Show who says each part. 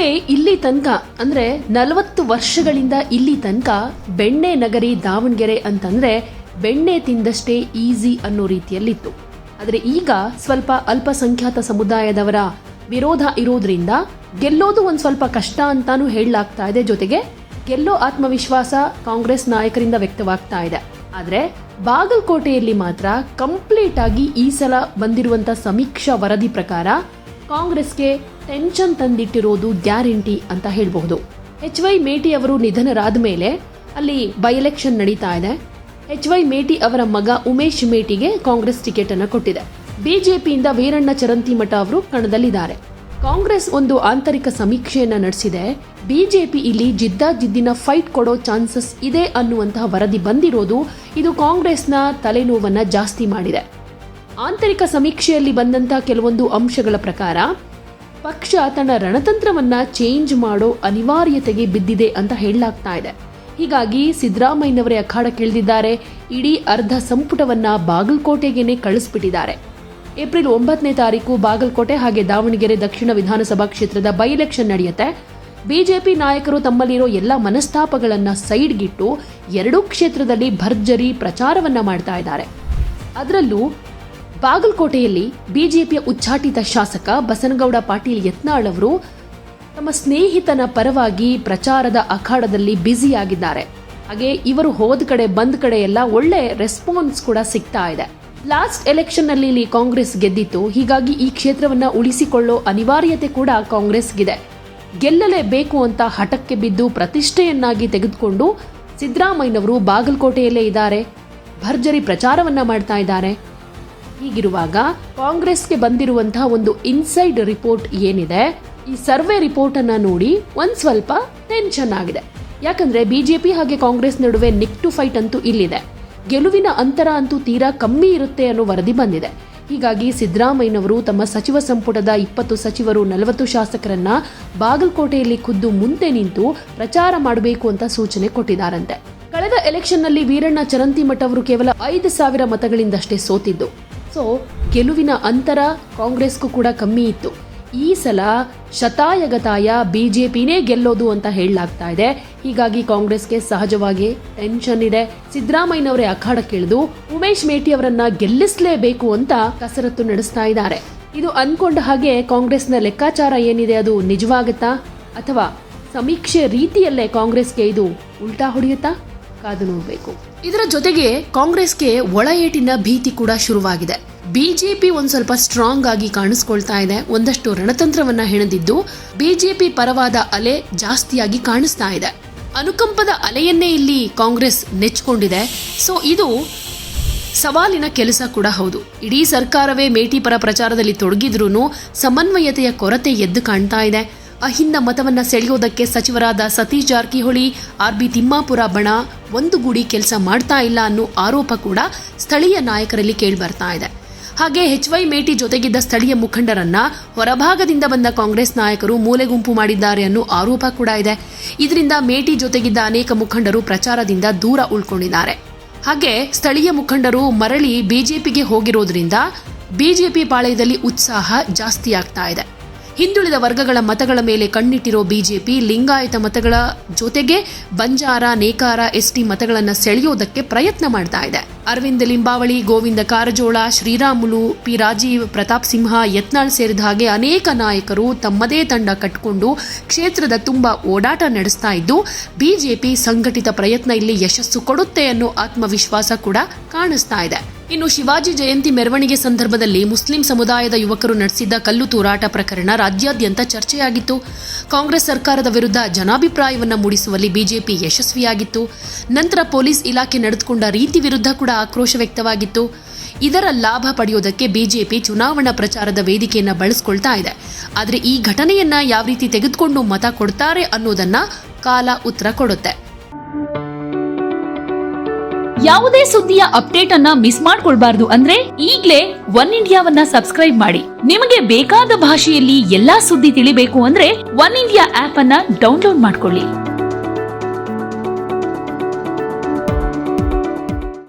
Speaker 1: ಹಾಗೆ ಇಲ್ಲಿ ತನಕ ಅಂದ್ರೆ 40 ವರ್ಷಗಳಿಂದ ಇಲ್ಲಿ ತನಕ ಬೆಣ್ಣೆ ನಗರಿ ದಾವಣಗೆರೆ ಅಂತಂದ್ರೆ ಬೆಣ್ಣೆ ತಿಂದಷ್ಟೇ ಈಸಿ ಅನ್ನೋ ರೀತಿಯಲ್ಲಿತ್ತು. ಆದ್ರೆ ಈಗ ಸ್ವಲ್ಪ ಅಲ್ಪಸಂಖ್ಯಾತ ಸಮುದಾಯದವರ ವಿರೋಧ ಇರೋದ್ರಿಂದ ಗೆಲ್ಲೋದು ಒಂದ್ ಸ್ವಲ್ಪ ಕಷ್ಟ ಅಂತಾನೂ ಹೇಳಲಾಗ್ತಾ ಇದೆ. ಜೊತೆಗೆ ಗೆಲ್ಲೋ ಆತ್ಮವಿಶ್ವಾಸ ಕಾಂಗ್ರೆಸ್ ನಾಯಕರಿಂದ ವ್ಯಕ್ತವಾಗ್ತಾ ಇದೆ. ಆದ್ರೆ ಬಾಗಲಕೋಟೆಯಲ್ಲಿ ಮಾತ್ರ ಕಂಪ್ಲೀಟ್ ಆಗಿ ಈ ಸಲ ಬಂದಿರುವಂತ ಸಮೀಕ್ಷಾ ವರದಿ ಪ್ರಕಾರ ಕಾಂಗ್ರೆಸ್ಗೆ ಟೆನ್ಷನ್ ತಂದಿಟ್ಟಿರೋದು ಗ್ಯಾರಂಟಿ ಅಂತ ಹೇಳಬಹುದು. HY ಮೇಟಿ ಅವರು ನಿಧನರಾದ ಮೇಲೆ ಅಲ್ಲಿ ಬೈ ಎಲೆಕ್ಷನ್ ನಡೀತಾ ಇದೆ. HY ಮೇಟಿ ಅವರ ಮಗ ಉಮೇಶ್ ಮೇಟಿಗೆ ಕಾಂಗ್ರೆಸ್ ಟಿಕೆಟ್ ಅನ್ನು ಕೊಟ್ಟಿದೆ. ಬಿಜೆಪಿಯಿಂದ ವೀರಣ್ಣ ಚರಂತಿಮಠ ಅವರು ಕಣದಲ್ಲಿದ್ದಾರೆ. ಕಾಂಗ್ರೆಸ್ ಒಂದು ಆಂತರಿಕ ಸಮೀಕ್ಷೆಯನ್ನ ನಡೆಸಿದೆ. ಬಿಜೆಪಿ ಇಲ್ಲಿ ಜಿದ್ದಿನ ಫೈಟ್ ಕೊಡೋ ಚಾನ್ಸಸ್ ಇದೆ ಅನ್ನುವಂತಹ ವರದಿ ಬಂದಿರೋದು ಇದು ಕಾಂಗ್ರೆಸ್ನ ತಲೆನೋವನ್ನ ಜಾಸ್ತಿ ಮಾಡಿದೆ. ಆಂತರಿಕ ಸಮೀಕ್ಷೆಯಲ್ಲಿ ಬಂದಂತಹ ಕೆಲವೊಂದು ಅಂಶಗಳ ಪ್ರಕಾರ ಪಕ್ಷ ತನ್ನ ರಣತಂತ್ರವನ್ನ ಚೇಂಜ್ ಮಾಡೋ ಅನಿವಾರ್ಯತೆಗೆ ಬಿದ್ದಿದೆ ಅಂತ ಹೇಳಲಾಗ್ತಾ ಇದೆ. ಹೀಗಾಗಿ ಸಿದ್ದರಾಮಯ್ಯನವರೇ ಅಖಾಡಕ್ಕಿಳಿದಿದ್ದಾರೆ. ಇಡೀ ಅರ್ಧ ಸಂಪುಟವನ್ನ ಬಾಗಲಕೋಟೆಗೇನೆ ಕಳಿಸ್ಬಿಟ್ಟಿದ್ದಾರೆ. ಏಪ್ರಿಲ್ 9ನೇ ತಾರೀಕು ಬಾಗಲಕೋಟೆ ಹಾಗೆ ದಾವಣಗೆರೆ ದಕ್ಷಿಣ ವಿಧಾನಸಭಾ ಕ್ಷೇತ್ರದ ಬೈ ಎಲೆಕ್ಷನ್ ನಡೆಯುತ್ತೆ. ಬಿಜೆಪಿ ನಾಯಕರು ತಮ್ಮಲ್ಲಿರೋ ಎಲ್ಲ ಮನಸ್ತಾಪಗಳನ್ನ ಸೈಡ್ಗಿಟ್ಟು ಎರಡೂ ಕ್ಷೇತ್ರದಲ್ಲಿ ಭರ್ಜರಿ ಪ್ರಚಾರವನ್ನ ಮಾಡ್ತಾ ಇದ್ದಾರೆ. ಅದರಲ್ಲೂ ಬಾಗಲಕೋಟೆಯಲ್ಲಿ ಬಿಜೆಪಿಯ ಉಚ್ಚಾಟಿತ ಶಾಸಕ ಬಸನಗೌಡ ಪಾಟೀಲ್ ಯತ್ನಾಳ್ ಅವರು ತಮ್ಮ ಸ್ನೇಹಿತನ ಪರವಾಗಿ ಪ್ರಚಾರದ ಅಖಾಡದಲ್ಲಿ ಬ್ಯುಸಿಯಾಗಿದ್ದಾರೆ. ಹಾಗೆ ಇವರು ಹೋದ ಕಡೆ ಬಂದ ಕಡೆ ಎಲ್ಲ ಒಳ್ಳೆ ರೆಸ್ಪಾನ್ಸ್ ಕೂಡ ಸಿಗ್ತಾ ಇದೆ. ಲಾಸ್ಟ್ ಎಲೆಕ್ಷನ್ ನಲ್ಲಿ ಕಾಂಗ್ರೆಸ್ ಗೆದ್ದಿತ್ತು. ಹೀಗಾಗಿ ಈ ಕ್ಷೇತ್ರವನ್ನ ಉಳಿಸಿಕೊಳ್ಳೋ ಅನಿವಾರ್ಯತೆ ಕೂಡ ಕಾಂಗ್ರೆಸ್ಗಿದೆ. ಗೆಲ್ಲಲೇಬೇಕು ಅಂತ ಹಠಕ್ಕೆ ಬಿದ್ದು ಪ್ರತಿಷ್ಠೆಯನ್ನಾಗಿ ತೆಗೆದುಕೊಂಡು ಸಿದ್ದರಾಮಯ್ಯನವರು ಬಾಗಲಕೋಟೆಯಲ್ಲೇ ಇದ್ದಾರೆ. ಭರ್ಜರಿ ಪ್ರಚಾರವನ್ನ ಮಾಡ್ತಾ ಇದ್ದಾರೆ. ಹೀಗಿರುವಾಗ ಕಾಂಗ್ರೆಸ್ಗೆ ಬಂದಿರುವಂತಹ ಒಂದು ಇನ್ಸೈಡ್ ರಿಪೋರ್ಟ್ ಏನಿದೆ, ಈ ಸರ್ವೆ ರಿಪೋರ್ಟ್ ಅನ್ನ ನೋಡಿ ಒಂದ್ ಸ್ವಲ್ಪ ಟೆನ್ಷನ್ ಆಗಿದೆ. ಯಾಕಂದ್ರೆ ಬಿಜೆಪಿ ಹಾಗೆ ಕಾಂಗ್ರೆಸ್ ನಡುವೆ ನೆಕ್ ಟು ಫೈಟ್ ಅಂತೂ ಇಲ್ಲಿದೆ. ಗೆಲುವಿನ ಅಂತರ ಅಂತೂ ತೀರಾ ಕಮ್ಮಿ ಇರುತ್ತೆ ಅನ್ನೋ ವರದಿ ಬಂದಿದೆ. ಹೀಗಾಗಿ ಸಿದ್ದರಾಮಯ್ಯನವರು ತಮ್ಮ ಸಚಿವ ಸಂಪುಟದ 20 ಸಚಿವರು 40 ಶಾಸಕರನ್ನ ಬಾಗಲಕೋಟೆಯಲ್ಲಿ ಖುದ್ದು ಮುಂದೆ ನಿಂತು ಪ್ರಚಾರ ಮಾಡಬೇಕು ಅಂತ ಸೂಚನೆ ಕೊಟ್ಟಿದ್ದಾರಂತೆ. ಕಳೆದ ಎಲೆಕ್ಷನ್ ನಲ್ಲಿ ವೀರಣ್ಣ ಚರಂತಿಮಠ ಅವರು ಕೇವಲ 5,000 ಮತಗಳಿಂದಷ್ಟೇ ಸೋತಿದ್ದು. ಸೊ ಗೆಲುವಿನ ಅಂತರ ಕಾಂಗ್ರೆಸ್ಗೂ ಕೂಡ ಕಮ್ಮಿ ಇತ್ತು. ಈ ಸಲ ಶತಾಯಗತಾಯ ಬಿಜೆಪಿನೇ ಗೆಲ್ಲೋದು ಅಂತ ಹೇಳಲಾಗ್ತಾ ಇದೆ. ಹೀಗಾಗಿ ಕಾಂಗ್ರೆಸ್ಗೆ ಸಹಜವಾಗಿ ಟೆನ್ಷನ್ ಇದೆ. ಸಿದ್ದರಾಮಯ್ಯನವರೇ ಅಖಾಡಕ್ಕಿಳಿದು ಉಮೇಶ್ ಮೇಟಿ ಅವರನ್ನ ಗೆಲ್ಲಿಸಲೇಬೇಕು ಅಂತ ಕಸರತ್ತು ನಡೆಸ್ತಾ ಇದ್ದಾರೆ. ಇದು ಅನ್ಕೊಂಡ ಹಾಗೆ ಕಾಂಗ್ರೆಸ್ನ ಲೆಕ್ಕಾಚಾರ ಏನಿದೆ ಅದು ನಿಜವಾಗುತ್ತಾ ಅಥವಾ ಸಮೀಕ್ಷೆ ರೀತಿಯಲ್ಲೇ ಕಾಂಗ್ರೆಸ್ಗೆ ಇದು ಉಲ್ಟಾ ಹೊಡೆಯುತ್ತಾ? ಕಾದು ನೋಡಬೇಕು. ಇದರ ಜೊತೆಗೆ ಕಾಂಗ್ರೆಸ್ಗೆ ಒಳ ಏಟಿನ ಭೀತಿ ಕೂಡ ಶುರುವಾಗಿದೆ. ಬಿಜೆಪಿ ಒಂದ್ ಸ್ವಲ್ಪ ಸ್ಟ್ರಾಂಗ್ ಆಗಿ ಕಾಣಿಸ್ಕೊಳ್ತಾ ಇದೆ. ಒಂದಷ್ಟು ರಣತಂತ್ರವನ್ನ ಹೆಣೆದಿದ್ದು ಬಿಜೆಪಿ ಪರವಾದ ಅಲೆ ಜಾಸ್ತಿಯಾಗಿ ಕಾಣಿಸ್ತಾ ಇದೆ. ಅನುಕಂಪದ ಅಲೆಯನ್ನೇ ಇಲ್ಲಿ ಕಾಂಗ್ರೆಸ್ ನೆಚ್ಕೊಂಡಿದೆ. ಸೊ ಇದು ಸವಾಲಿನ ಕೆಲಸ ಕೂಡ ಹೌದು. ಇಡೀ ಸರ್ಕಾರವೇ ಮೇಟಿ ಪರ ಪ್ರಚಾರದಲ್ಲಿ ತೊಡಗಿದ್ರೂ ಸಮನ್ವಯತೆಯ ಕೊರತೆ ಎದ್ದು ಕಾಣ್ತಾ ಇದೆ. ಅಹಿಂದ ಮತವನ್ನ ಸೆಳೆಯೋದಕ್ಕೆ ಸಚಿವರಾದ ಸತೀಶ್ ಜಾರಕಿಹೊಳಿ, RB ತಿಮ್ಮಾಪುರ ಬಣ ಒಂದುಗೂಡಿ ಕೆಲಸ ಮಾಡ್ತಾ ಇಲ್ಲ ಅನ್ನೋ ಆರೋಪ ಕೂಡ ಸ್ಥಳೀಯ ನಾಯಕರಲ್ಲಿ ಕೇಳಿಬರ್ತಾ ಇದೆ. ಹಾಗೆ HY ಮೇಟಿ ಜೊತೆಗಿದ್ದ ಸ್ಥಳೀಯ ಮುಖಂಡರನ್ನ ಹೊರಭಾಗದಿಂದ ಬಂದ ಕಾಂಗ್ರೆಸ್ ನಾಯಕರು ಮೂಲೆಗುಂಪು ಮಾಡಿದ್ದಾರೆ ಅನ್ನೋ ಆರೋಪ ಕೂಡ ಇದೆ. ಇದರಿಂದ ಮೇಟಿ ಜೊತೆಗಿದ್ದ ಅನೇಕ ಮುಖಂಡರು ಪ್ರಚಾರದಿಂದ ದೂರ ಉಳ್ಕೊಂಡಿದ್ದಾರೆ. ಹಾಗೆ ಸ್ಥಳೀಯ ಮುಖಂಡರು ಮರಳಿ ಬಿಜೆಪಿಗೆ ಹೋಗಿರೋದ್ರಿಂದ ಬಿಜೆಪಿ ಪಾಳೆಯದಲ್ಲಿ ಉತ್ಸಾಹ ಜಾಸ್ತಿ ಆಗ್ತಾ ಇದೆ. ಹಿಂದುಳಿದ ವರ್ಗಗಳ ಮತಗಳ ಮೇಲೆ ಕಣ್ಣಿಟ್ಟಿರೋ ಬಿಜೆಪಿ ಲಿಂಗಾಯತ ಮತಗಳ ಜೊತೆಗೆ ಬಂಜಾರ, ನೇಕಾರ, ST ಮತಗಳನ್ನು ಸೆಳೆಯೋದಕ್ಕೆ ಪ್ರಯತ್ನ ಮಾಡ್ತಾ ಇದೆ. ಅರವಿಂದ್ ಲಿಂಬಾವಳಿ, ಗೋವಿಂದ ಕಾರಜೋಳ, ಶ್ರೀರಾಮುಲು, P ರಾಜೀವ್, ಪ್ರತಾಪ್ ಸಿಂಹ, ಯತ್ನಾಳ್ ಸೇರಿದ ಹಾಗೆ ಅನೇಕ ನಾಯಕರು ತಮ್ಮದೇ ತಂಡ ಕಟ್ಟಿಕೊಂಡು ಕ್ಷೇತ್ರದ ತುಂಬಾ ಓಡಾಟ ನಡೆಸ್ತಾ ಇದ್ದು ಬಿಜೆಪಿ ಸಂಘಟಿತ ಪ್ರಯತ್ನ ಇಲ್ಲಿ ಯಶಸ್ಸು ಕೊಡುತ್ತೆ ಅನ್ನೋ ಆತ್ಮವಿಶ್ವಾಸ ಕೂಡ ಕಾಣಿಸ್ತಾ ಇದೆ. ಇನ್ನು ಶಿವಾಜಿ ಜಯಂತಿ ಮೆರವಣಿಗೆ ಸಂದರ್ಭದಲ್ಲಿ ಮುಸ್ಲಿಂ ಸಮುದಾಯದ ಯುವಕರು ನಡೆಸಿದ್ದ ಕಲ್ಲು ತೂರಾಟ ಪ್ರಕರಣ ರಾಜ್ಯಾದ್ಯಂತ ಚರ್ಚೆಯಾಗಿತ್ತು. ಕಾಂಗ್ರೆಸ್ ಸರ್ಕಾರದ ವಿರುದ್ಧ ಜನಾಭಿಪ್ರಾಯವನ್ನ ಮೂಡಿಸುವಲ್ಲಿ ಬಿಜೆಪಿ ಯಶಸ್ವಿಯಾಗಿತ್ತು. ನಂತರ ಪೊಲೀಸ್ ಇಲಾಖೆ ನಡೆದುಕೊಂಡ ರೀತಿ ವಿರುದ್ಧ ಕೂಡ ಆಕ್ರೋಶ ವ್ಯಕ್ತವಾಗಿತ್ತು. ಇದರ ಲಾಭ ಪಡೆಯೋದಕ್ಕೆ ಬಿಜೆಪಿ ಚುನಾವಣಾ ಪ್ರಚಾರದ ವೇದಿಕೆಯನ್ನ ಬಳಸಿಕೊಳ್ತಾ ಇದೆ. ಆದರೆ ಈ ಘಟನೆಯನ್ನ ಯಾವ ರೀತಿ ತೆಗೆದುಕೊಂಡು ಮತ ಕೊಡ್ತಾರೆ ಅನ್ನೋದನ್ನ ಕಾಲ ಉತ್ತರ ಕೊಡುತ್ತೆ.
Speaker 2: ಯಾವುದೇ ಸುದ್ದಿಯ ಅಪ್ಡೇಟ್ ಅನ್ನ ಮಿಸ್ ಮಾಡ್ಕೊಳ್ಬಾರ್ದು ಅಂದ್ರೆ ಈಗ್ಲೇ ಒನ್ ಇಂಡಿಯಾವನ್ನ ಸಬ್ಸ್ಕ್ರೈಬ್ ಮಾಡಿ. ನಿಮಗೆ ಬೇಕಾದ ಭಾಷೆಯಲ್ಲಿ ಎಲ್ಲಾ ಸುದ್ದಿ ತಿಳಿಬೇಕು ಅಂದ್ರೆ ಒನ್ ಇಂಡಿಯಾ ಆಪ್ ಅನ್ನ ಡೌನ್ಲೋಡ್ ಮಾಡ್ಕೊಳ್ಳಿ.